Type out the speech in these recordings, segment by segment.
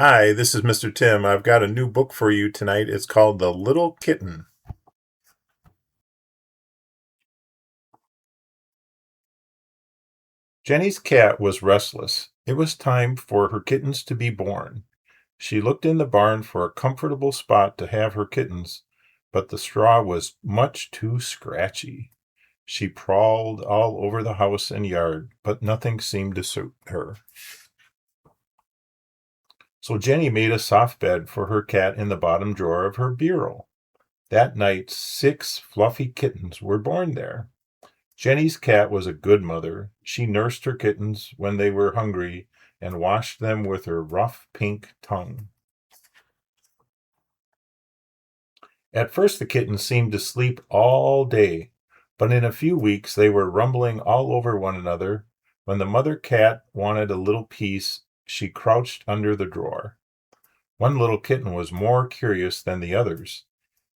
Hi, this is Mr. Tim. I've got a new book for you tonight. It's called The Little Kitten. Jenny's cat was restless. It was time for her kittens to be born. She looked in the barn for a comfortable spot to have her kittens, but the straw was much too scratchy. She prowled all over the house and yard, but nothing seemed to suit her. So Jenny made a soft bed for her cat in the bottom drawer of her bureau. That night, 6 fluffy kittens were born there. Jenny's cat was a good mother. She nursed her kittens when they were hungry and washed them with her rough pink tongue. At first, the kittens seemed to sleep all day, but in a few weeks they were rumbling all over one another. When the mother cat wanted a little peace, she crouched under the drawer. One little kitten was more curious than the others.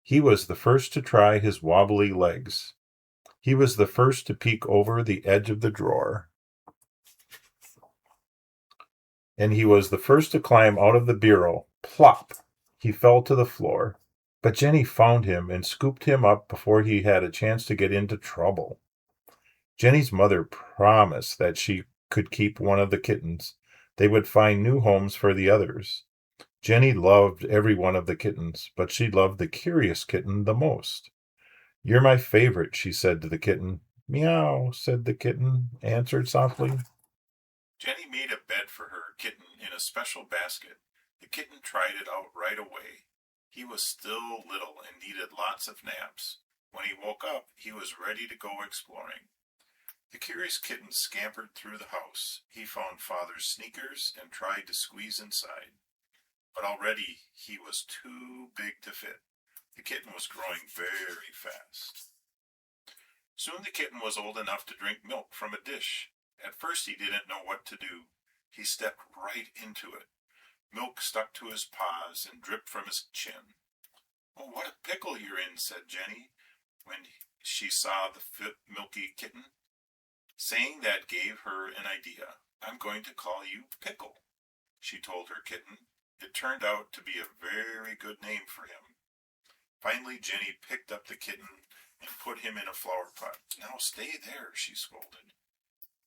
He was the first to try his wobbly legs. He was the first to peek over the edge of the drawer, and he was the first to climb out of the bureau. Plop! He fell to the floor. But Jenny found him and scooped him up before he had a chance to get into trouble. Jenny's mother promised that she could keep one of the kittens. They would find new homes for the others. Jenny loved every one of the kittens, but she loved the curious kitten the most. "You're my favorite," she said to the kitten. "Meow," said the kitten, answered softly. Jenny made a bed for her kitten in a special basket. The kitten tried it out right away. He was still little and needed lots of naps. When he woke up, he was ready to go exploring. The curious kitten scampered through the house. He found Father's sneakers and tried to squeeze inside. But already he was too big to fit. The kitten was growing very fast. Soon the kitten was old enough to drink milk from a dish. At first he didn't know what to do. He stepped right into it. Milk stuck to his paws and dripped from his chin. "Oh, what a pickle you're in," said Jenny, when she saw the milky kitten. Saying that gave her an idea. "I'm going to call you Pickle," she told her kitten. It turned out to be a very good name for him. Finally, Jenny picked up the kitten and put him in a flower pot. "Now stay there," she scolded.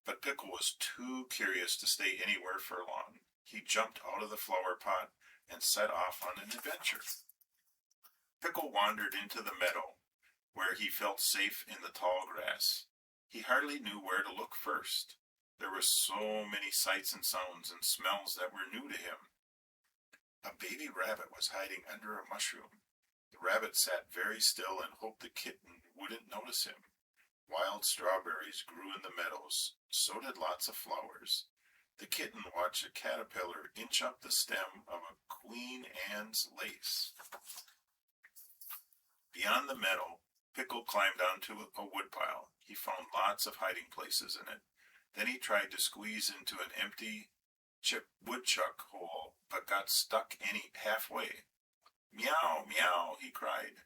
But Pickle was too curious to stay anywhere for long. He jumped out of the flower pot and set off on an adventure. Pickle wandered into the meadow, where he felt safe in the tall grass. He hardly knew where to look first. There were so many sights and sounds and smells that were new to him. A baby rabbit was hiding under a mushroom. The rabbit sat very still and hoped the kitten wouldn't notice him. Wild strawberries grew in the meadows. So did lots of flowers. The kitten watched a caterpillar inch up the stem of a Queen Anne's lace. Beyond the meadow, Pickle climbed onto a woodpile. He found lots of hiding places in it. Then he tried to squeeze into an empty woodchuck hole, but got stuck halfway. "Meow, meow," he cried.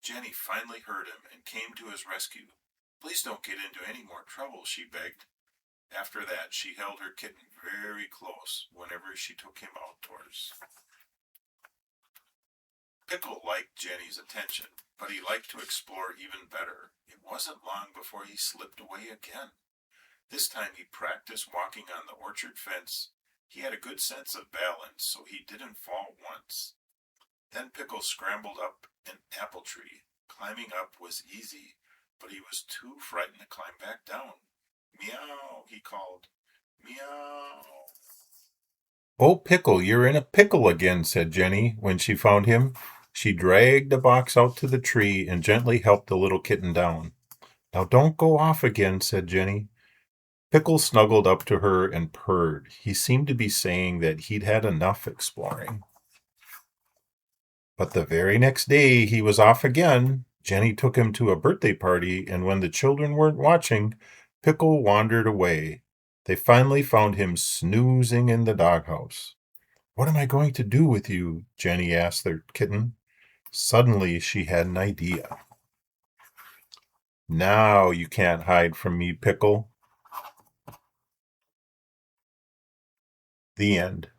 Jenny finally heard him and came to his rescue. "Please don't get into any more trouble," she begged. After that, she held her kitten very close whenever she took him outdoors. Pickle liked Jenny's attention, but he liked to explore even better. It wasn't long before he slipped away again. This time he practiced walking on the orchard fence. He had a good sense of balance, so he didn't fall once. Then Pickle scrambled up an apple tree. Climbing up was easy, but he was too frightened to climb back down. "Meow," he called. "Meow." "Oh, Pickle, you're in a pickle again," said Jenny when she found him. She dragged a box out to the tree and gently helped the little kitten down. "Now don't go off again," said Jenny. Pickle snuggled up to her and purred. He seemed to be saying that he'd had enough exploring. But the very next day he was off again. Jenny took him to a birthday party, and when the children weren't watching, Pickle wandered away. They finally found him snoozing in the doghouse. "What am I going to do with you?" Jenny asked their kitten. Suddenly she had an idea. "Now you can't hide from me, Pickle." The end.